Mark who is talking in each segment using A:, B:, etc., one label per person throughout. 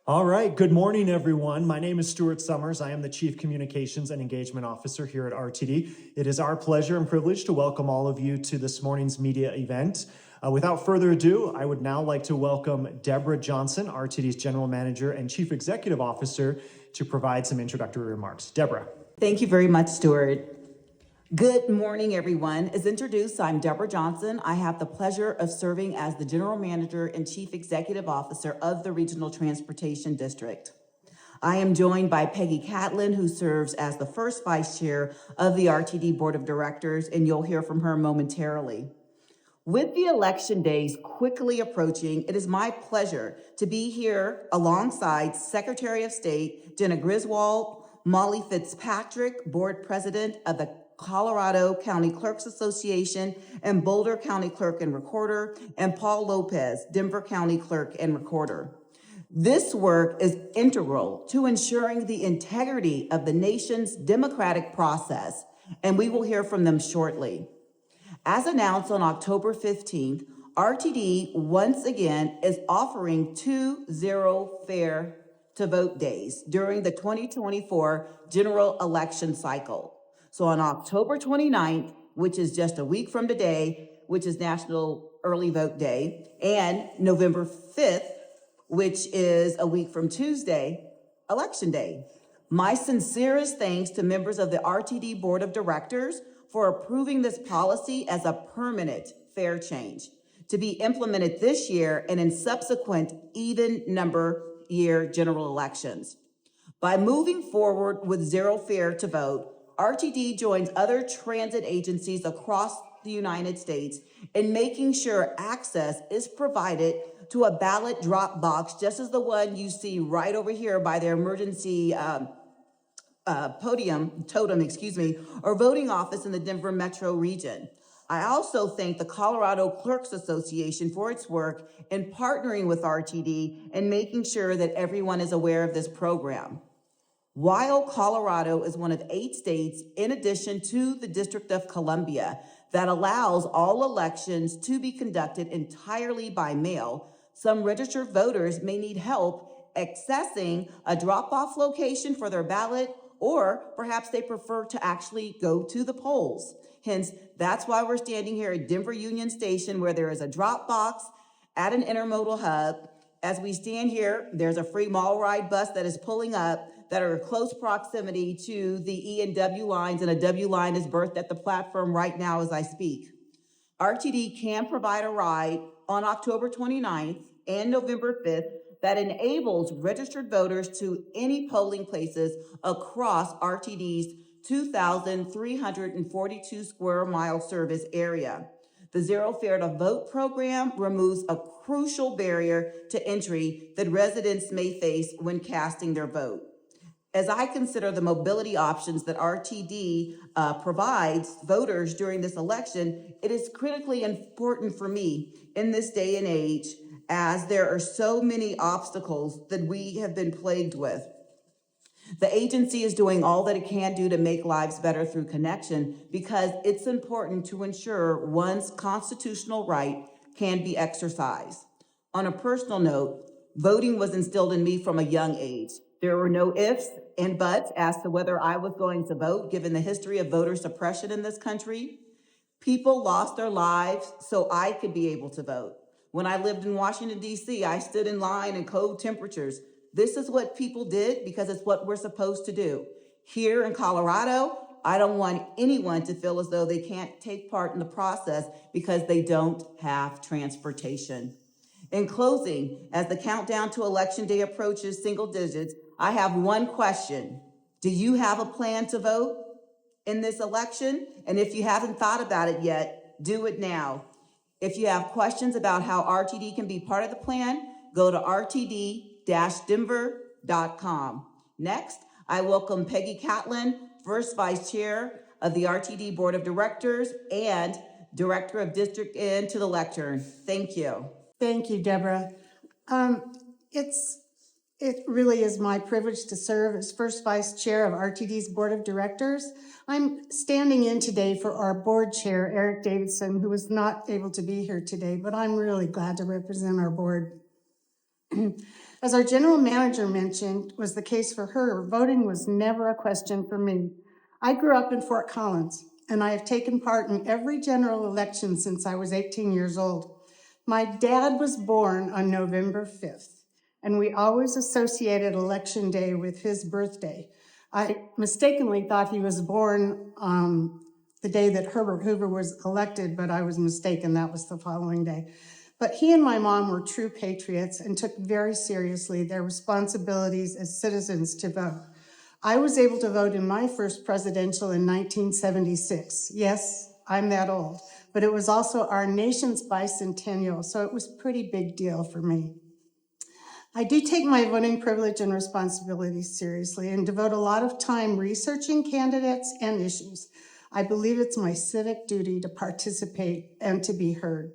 A: All right, good morning, everyone. My name is Stuart Summers. I am the Chief Communications and Engagement Officer here at RTD. It is our pleasure and privilege to welcome all of you to this morning's media event. Without further ado, I would now like to welcome Deborah Johnson, RTD's General Manager and Chief Executive Officer, to provide some introductory remarks. Deborah.
B: Thank you very much, Stuart. Good morning, everyone. As introduced, I'm Deborah Johnson. I have the pleasure of serving as the General Manager and Chief Executive Officer of the Regional Transportation District. I am joined by Peggy Catlin, who serves as the first Vice Chair of the RTD Board of Directors, and you'll hear from her momentarily. With the election days quickly approaching, it is my pleasure to be here alongside Secretary of State Jenna Griswold, Molly Fitzpatrick, Board President of the Colorado County Clerks Association and Boulder County Clerk and Recorder, and Paul Lopez, Denver County Clerk and Recorder. This work is integral to ensuring the integrity of the nation's democratic process, and we will hear from them shortly. As announced on October 15th, RTD once again is offering 2 zero fare to vote days during the 2024 general election cycle. So on October 29th, which is just a week from today, which is National Early Vote Day, and November 5th, which is a week from Tuesday, Election Day. My sincerest thanks to members of the RTD Board of Directors for approving this policy as a permanent fare change to be implemented this year and in subsequent even number year general elections. By moving forward with zero fare to vote, RTD joins other transit agencies across the United States in making sure access is provided to a ballot drop box, just as the one you see right over here by their emergency totem, or voting office in the Denver metro region. I also thank the Colorado Clerks Association for its work in partnering with RTD and making sure that everyone is aware of this program. While Colorado is one of 8 states, in addition to the District of Columbia, that allows all elections to be conducted entirely by mail, some registered voters may need help accessing a drop-off location for their ballot, or perhaps they prefer to actually go to the polls. Hence, that's why we're standing here at Denver Union Station, where there is a drop box at an intermodal hub. As we stand here, there's a free mall ride bus that is pulling up that are in close proximity to the E and W lines, and a W line is berthed at the platform right now as I speak. RTD can provide a ride on October 29th and November 5th that enables registered voters to any polling places across RTD's 2,342 square mile service area. The Zero Fare to Vote program removes a crucial barrier to entry that residents may face when casting their vote. As I consider the mobility options that RTD provides voters during this election, it is critically important for me in this day and age, as there are so many obstacles that we have been plagued with. The agency is doing all that it can do to make lives better through connection, because it's important to ensure one's constitutional right can be exercised. On a personal note, voting was instilled in me from a young age. There were no ifs and buts as to whether I was going to vote, given the history of voter suppression in this country. People lost their lives so I could be able to vote. When I lived in Washington, D.C., I stood in line in cold temperatures. This is what people did because it's what we're supposed to do. Here in Colorado, I don't want anyone to feel as though they can't take part in the process because they don't have transportation. In closing, as the countdown to Election Day approaches single digits, I have one question. Do you have a plan to vote in this election? And if you haven't thought about it yet, do it now. If you have questions about how RTD can be part of the plan, go to rtd-denver.com. Next, I welcome Peggy Catlin, First Vice Chair of the RTD Board of Directors and Director of District N, to the lectern. Thank you.
C: Thank you, Deborah. It really is my privilege to serve as first vice chair of RTD's board of directors. I'm standing in today for our board chair, Eric Davidson, who was not able to be here today, but I'm really glad to represent our board. As our general manager mentioned, was the case for her, voting was never a question for me. I grew up in Fort Collins, and I have taken part in every general election since I was 18 years old. My dad was born on November 5th, and we always associated Election Day with his birthday. I mistakenly thought he was born the day that Herbert Hoover was elected, but I was mistaken. That was the following day. But he and my mom were true patriots and took very seriously their responsibilities as citizens to vote. I was able to vote in my first presidential in 1976. Yes, I'm that old. But it was also our nation's bicentennial, so it was a pretty big deal for me. I do take my voting privilege and responsibilities seriously and devote a lot of time researching candidates and issues. I believe it's my civic duty to participate and to be heard.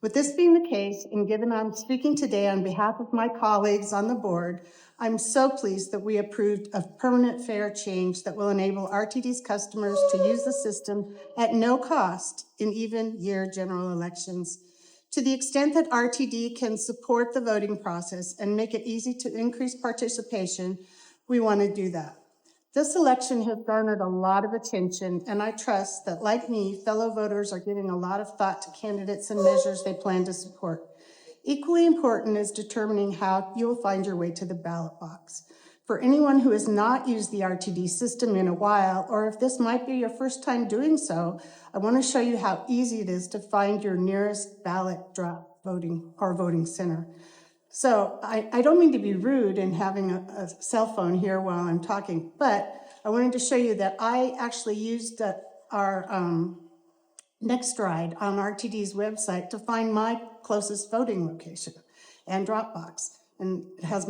C: With this being the case, and given I'm speaking today on behalf of my colleagues on the board, I'm so pleased that we approved a permanent fare change that will enable RTD's customers to use the system at no cost in even year general elections. To the extent that RTD can support the voting process and make it easy to increase participation, we want to do that. This election has garnered a lot of attention, and I trust that, like me, fellow voters are giving a lot of thought to candidates and measures they plan to support. Equally important is determining how you will find your way to the ballot box. For anyone who has not used the RTD system in a while, or if this might be your first time doing so, I want to show you how easy it is to find your nearest ballot drop voting center. So I don't mean to be rude in having a cell phone here while I'm talking, but I wanted to show you that I actually used our Next Ride on RTD's website to find my closest voting location and drop box. And it has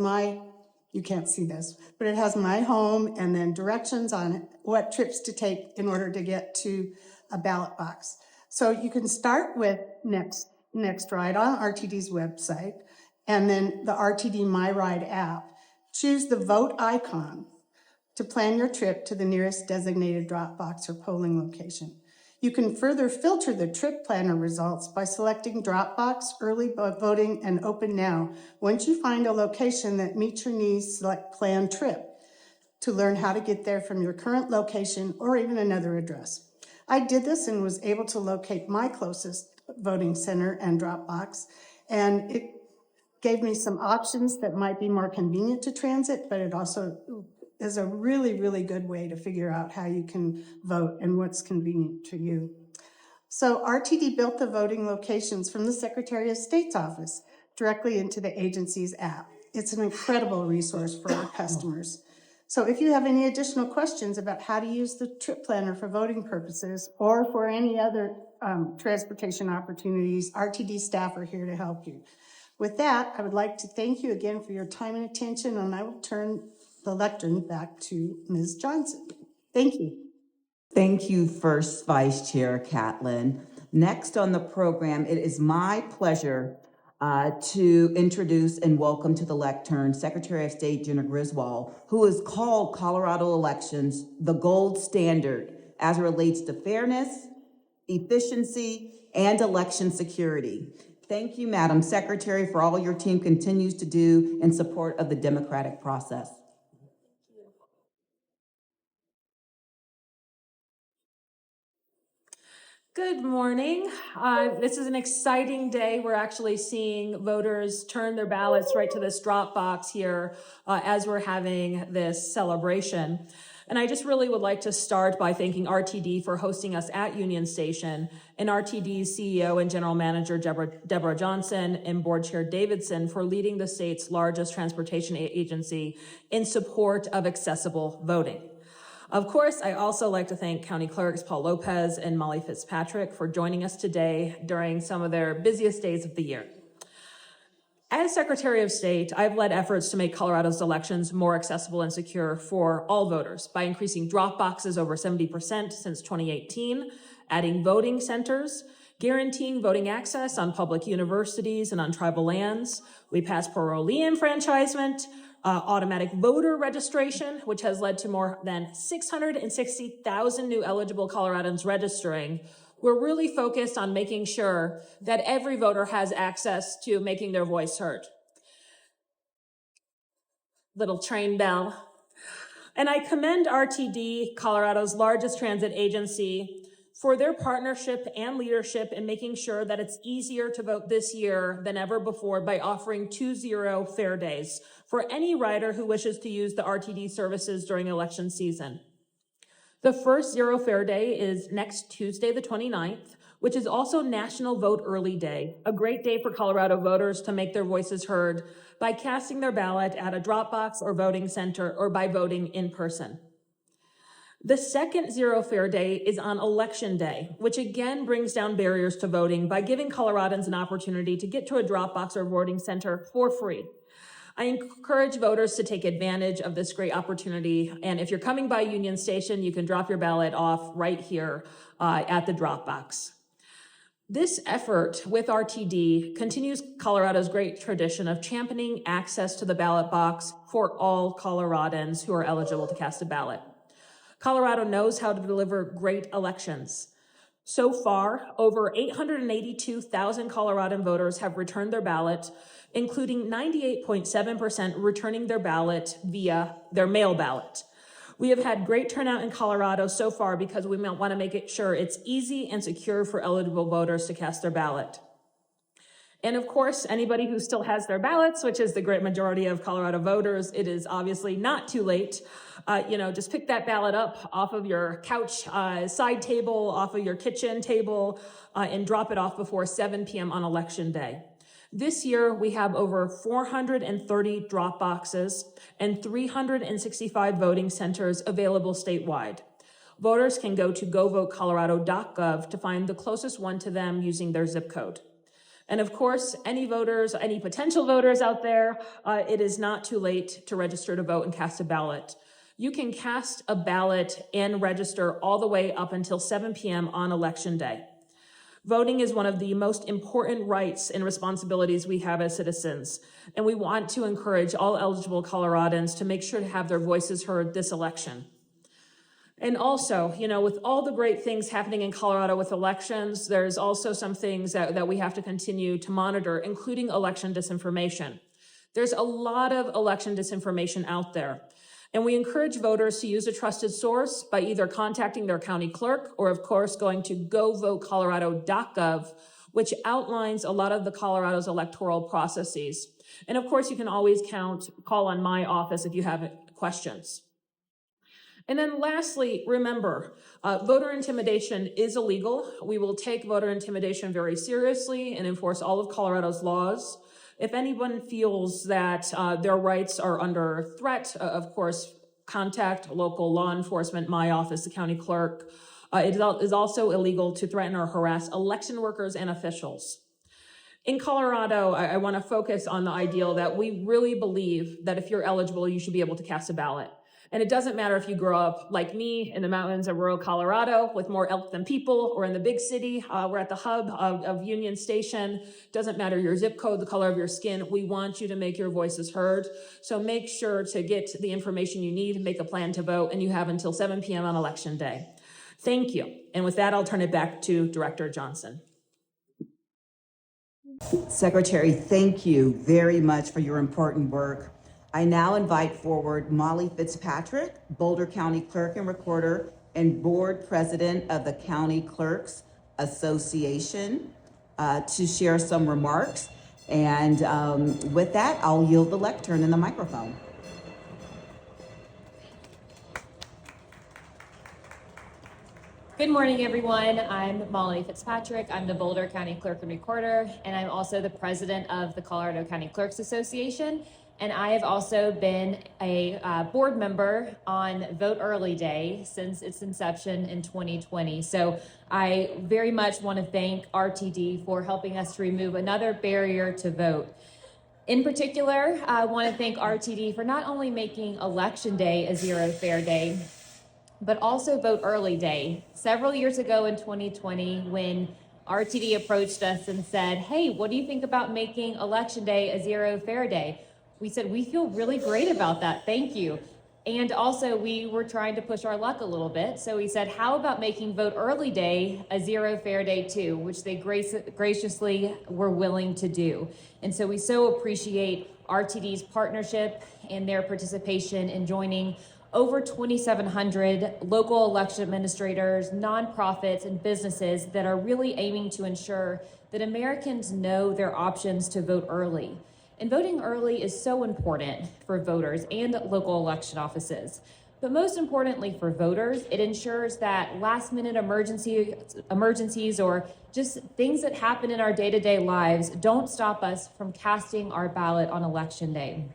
C: you can't see this, but it has my home and then directions on it, what trips to take in order to get to a ballot box. So you can start with Next Ride on RTD's website, and then the RTD My Ride app. Choose the vote icon to plan your trip to the nearest designated drop box or polling location. You can further filter the trip planner results by selecting Dropbox, Early Voting, and Open Now. Once you find a location that meets your needs, select Plan Trip to learn how to get there from your current location or even another address. I did this and was able to locate my closest voting center and Dropbox, and it gave me some options that might be more convenient to transit, but it also is a really, really good way to figure out how you can vote and what's convenient to you. So RTD built the voting locations from the Secretary of State's office directly into the agency's app. It's an incredible resource for our customers. So if you have any additional questions about how to use the trip planner for voting purposes or for any other transportation opportunities, RTD staff are here to help you. With that, I would like to thank you again for your time and attention, and I will turn the lectern back to Ms. Johnson. Thank you.
B: Thank you, First Vice Chair Catlin. Next on the program, it is my pleasure to introduce and welcome to the lectern Secretary of State Jena Griswold, who has called Colorado elections the gold standard as it relates to fairness, efficiency, and election security. Thank you, Madam Secretary, for all your team continues to do in support of the democratic process.
D: Good morning. This is an exciting day. We're actually seeing voters turn their ballots right to this drop box here as we're having this celebration. And I just really would like to start by thanking RTD for hosting us at Union Station, and RTD's CEO and General Manager Deborah Johnson and Board Chair Davidson for leading the state's largest transportation agency in support of accessible voting. Of course, I also like to thank County Clerks Paul Lopez and Molly Fitzpatrick for joining us today during some of their busiest days of the year. As Secretary of State, I've led efforts to make Colorado's elections more accessible and secure for all voters by increasing drop boxes over 70% since 2018, adding voting centers, guaranteeing voting access on public universities and on tribal lands. We passed parolee enfranchisement, automatic voter registration, which has led to more than 660,000 new eligible Coloradans registering. We're really focused on making sure that every voter has access to making their voice heard. little train bell. And I commend RTD, Colorado's largest transit agency, for their partnership and leadership in making sure that it's easier to vote this year than ever before by offering 2 zero fare days for any rider who wishes to use the RTD services during election season. The first zero fare day is next Tuesday, the 29th, which is also National Vote Early Day, a great day for Colorado voters to make their voices heard by casting their ballot at a drop box or voting center or by voting in person. The second zero fare day is on Election Day, which again brings down barriers to voting by giving Coloradans an opportunity to get to a drop box or voting center for free. I encourage voters to take advantage of this great opportunity. And if you're coming by Union Station, you can drop your ballot off right here at the drop box. This effort with RTD continues Colorado's great tradition of championing access to the ballot box for all Coloradans who are eligible to cast a ballot. Colorado knows how to deliver great elections. So far, over 882,000 Coloradan voters have returned their ballot, including 98.7% returning their ballot via their mail ballot. We have had great turnout in Colorado so far because we want to make sure it's easy and secure for eligible voters to cast their ballot. And of course, anybody who still has their ballots, which is the great majority of Colorado voters, it is obviously not too late. Just pick that ballot up off of your couch side table, off of your kitchen table, and drop it off before 7 p.m. on Election Day. This year, we have over 430 drop boxes and 365 voting centers available statewide. Voters can go to govotecolorado.gov to find the closest one to them using their zip code. And of course, any potential voters out there, it is not too late to register to vote and cast a ballot. You can cast a ballot and register all the way up until 7 p.m. on Election Day. Voting is one of the most important rights and responsibilities we have as citizens, and we want to encourage all eligible Coloradans to make sure to have their voices heard this election. And also, with all the great things happening in Colorado with elections, there's also some things that we have to continue to monitor, including election disinformation. There's a lot of election disinformation out there. And we encourage voters to use a trusted source by either contacting their county clerk or, of course, going to govotecolorado.gov, which outlines a lot of the Colorado's electoral processes. And of course, you can always call on my office if you have questions. And then lastly, remember, voter intimidation is illegal. We will take voter intimidation very seriously and enforce all of Colorado's laws. If anyone feels that their rights are under threat, of course, contact local law enforcement, my office, the county clerk. It is also illegal to threaten or harass election workers and officials. In Colorado, I want to focus on the ideal that we really believe that if you're eligible, you should be able to cast a ballot. And it doesn't matter if you grow up like me in the mountains of rural Colorado with more elk than people, or in the big city. We're at the hub of Union Station. Doesn't matter your zip code, the color of your skin. We want you to make your voices heard. So make sure to get the information you need, make a plan to vote, and you have until 7 p.m. on Election Day. Thank you. And with that, I'll turn it back to Director Johnson.
B: Secretary, thank you very much for your important work. I now invite forward Molly Fitzpatrick, Boulder County Clerk and Recorder and Board President of the County Clerks Association, to share some remarks. And with that, I'll yield the lectern and the microphone.
E: Good morning, everyone. I'm Molly Fitzpatrick. I'm the Boulder County Clerk and Recorder, and I'm also the president of the Colorado County Clerks Association. And I have also been a board member on Vote Early Day since its inception in 2020. So I very much want to thank RTD for helping us to remove another barrier to vote. In particular, I want to thank RTD for not only making Election Day a zero fare day, but also Vote Early Day. Several years ago in 2020, when RTD approached us and said, hey, what do you think about making Election Day a zero fare day? We said, we feel really great about that, thank you. And also we were trying to push our luck a little bit. So we said, how about making Vote Early Day a zero fare day too, which they graciously were willing to do. And so we so appreciate RTD's partnership and their participation in joining over 2,700 local election administrators, nonprofits, and businesses that are really aiming to ensure that Americans know their options to vote early. And voting early is so important for voters and local election offices. But most importantly for voters, it ensures that last-minute emergencies or just things that happen in our day-to-day lives don't stop us from casting our ballot on Election Day.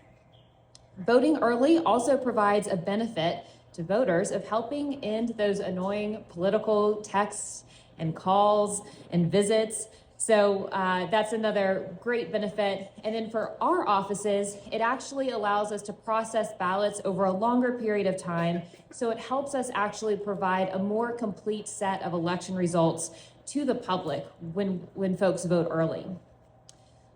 E: Voting early also provides a benefit to voters of helping end those annoying political texts and calls and visits. So that's another great benefit. And then for our offices, it actually allows us to process ballots over a longer period of time. So it helps us actually provide a more complete set of election results to the public when folks vote early.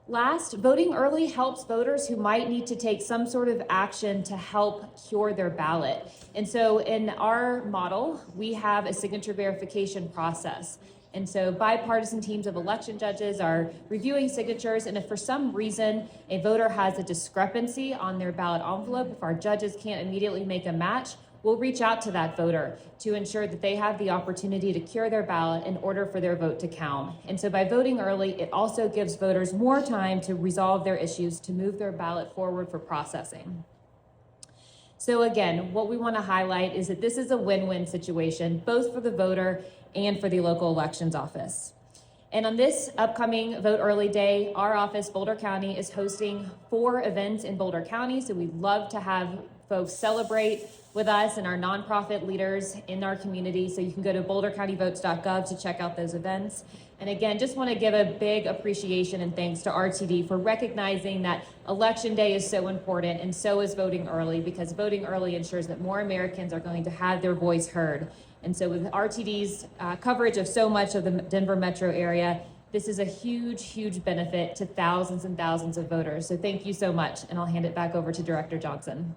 E: Last, voting early helps voters who might need to take some sort of action to help cure their ballot. And so in our model, we have a signature verification process. And so bipartisan teams of election judges are reviewing signatures, and if for some reason a voter has a discrepancy on their ballot envelope, if our judges can't immediately make a match, we'll reach out to that voter to ensure that they have the opportunity to cure their ballot in order for their vote to count. And so by voting early, it also gives voters more time to resolve their issues, to move their ballot forward for processing. So again, what we want to highlight is that this is a win-win situation, both for the voter and for the local elections office. And on this upcoming Vote Early Day, our office, Boulder County, is hosting 4 events in Boulder County. So we'd love to have folks celebrate with us and our nonprofit leaders in our community. So you can go to bouldercountyvotes.gov to check out those events. And again, just want to give a big appreciation and thanks to RTD for recognizing that Election Day is so important, and so is voting early, because voting early ensures that more Americans are going to have their voice heard. And so with RTD's coverage of so much of the Denver metro area, this is a huge, huge benefit to thousands and thousands of voters. So thank you so much, and I'll hand it back over to Director Johnson.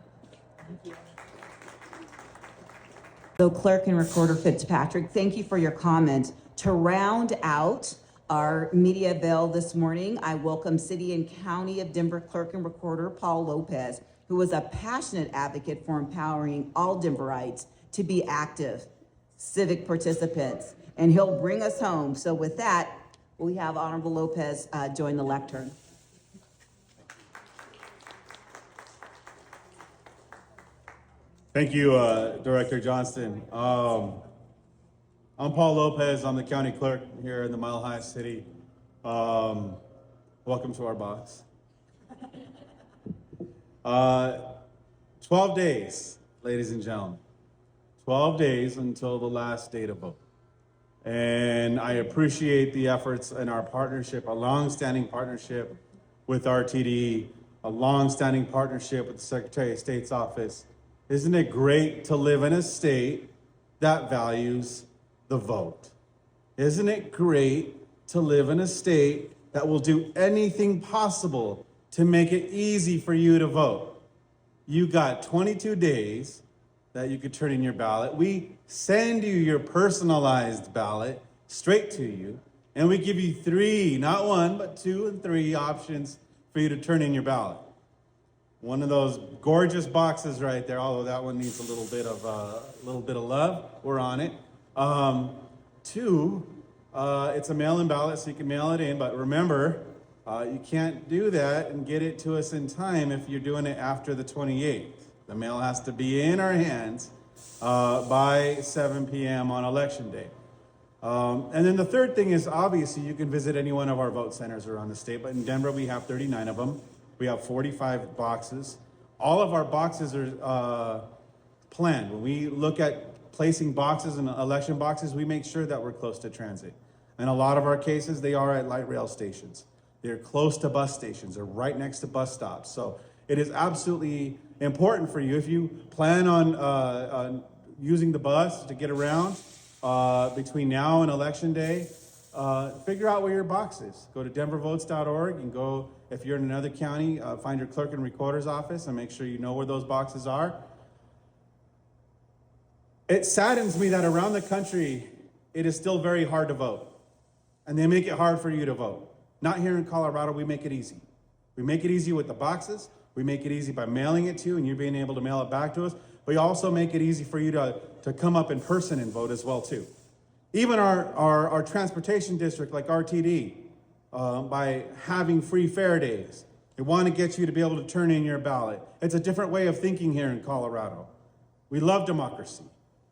B: So Clerk and Recorder Fitzpatrick, thank you for your comment. To round out our media bell this morning, I welcome City and County of Denver Clerk and Recorder Paul Lopez, who is a passionate advocate for empowering all Denverites to be active civic participants, and he'll bring us home. So with that, we have Honorable Lopez join the lectern.
F: Thank you, Director Johnston. I'm Paul Lopez. I'm the county clerk here in the Mile High City. Welcome to our box. 12 days, ladies and gentlemen. 12 days until the last day to vote. And I appreciate the efforts in our partnership, a long-standing partnership with RTD, a long-standing partnership with the Secretary of State's office. Isn't it great to live in a state that values the vote? Isn't it great to live in a state that will do anything possible to make it easy for you to vote? You got 22 days that you could turn in your ballot. We send you your personalized ballot straight to you, and we give you 3, not 1, but 2 and 3 options for you to turn in your ballot. One of those gorgeous boxes right there, although that one needs a little bit of love. We're on it. 2, it's a mail-in ballot, so you can mail it in. But remember, you can't do that and get it to us in time if you're doing it after the 28th. The mail has to be in our hands by 7 p.m. on Election Day. And then the third thing is, obviously, you can visit any one of our vote centers around the state. But in Denver, we have 39 of them. We have 45 boxes. All of our boxes are planned. When we look at placing boxes in election boxes, we make sure that we're close to transit. In a lot of our cases, they are at light rail stations. They're close to bus stations. They're right next to bus stops. So it is absolutely important for you, if you plan on using the bus to get around between now and Election Day, figure out where your box is. Go to denvervotes.org and go, if you're in another county, find your clerk and recorder's office and make sure you know where those boxes are. It saddens me that around the country, it is still very hard to vote. And they make it hard for you to vote. Not here in Colorado, we make it easy. We make it easy with the boxes. We make it easy by mailing it to you and you being able to mail it back to us. We also make it easy for you to come up in person and vote as well too. Even our transportation district like RTD, by having free fair days, they want to get you to be able to turn in your ballot. It's a different way of thinking here in Colorado. We love democracy.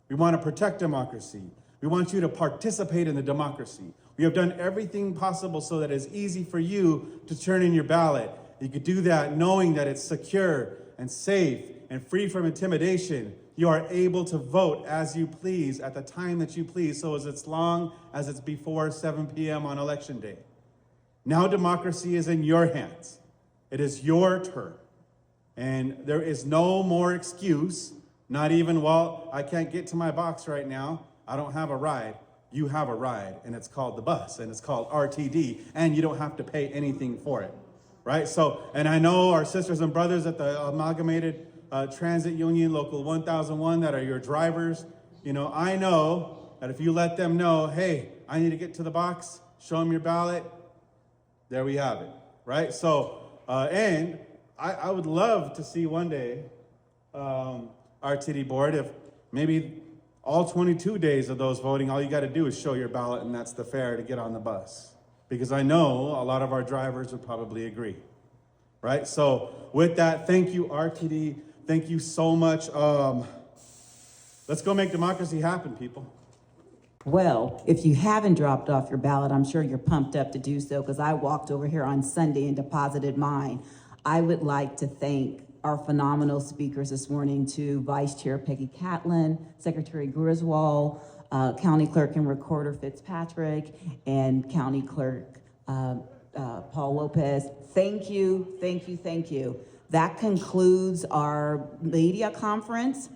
F: We want to protect democracy. We want you to participate in the democracy. We have done everything possible so that it's easy for you to turn in your ballot. You could do that knowing that it's secure and safe and free from intimidation. You are able to vote as you please at the time that you please, so as long as it's before 7 p.m. on election day. Now democracy is in your hands. It is your turn. And there is no more excuse, not even, well, I can't get to my box right now. I don't have a ride. You have a ride, and it's called the bus, and it's called RTD, and you don't have to pay anything for it, right? So, and I know our sisters and brothers at the Amalgamated Transit Union, Local 1001, that are your drivers. You know, I know that if you let them know, hey, I need to get to the box, show them your ballot, there we have it, right? So, and I would love to see one day RTD board, if maybe all 22 days of those voting, all you got to do is show your ballot, and that's the fare to get on the bus. Because I know a lot of our drivers would probably agree, right? So with that, thank you, RTD. Thank you so much. Let's go make democracy happen, people.
B: Well, if you haven't dropped off your ballot, I'm sure you're pumped up to do so because I walked over here on Sunday and deposited mine. I would like to thank our phenomenal speakers this morning to Vice Chair Peggy Catlin, Secretary Griswold, County Clerk and Recorder Fitzpatrick, and County Clerk Paul Lopez. Thank you, thank you, thank you. That concludes our media conference.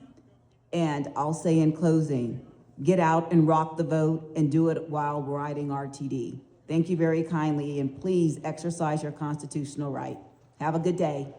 B: And I'll say in closing, get out and rock the vote and do it while riding RTD. Thank you very kindly, and please exercise your constitutional right. Have a good day.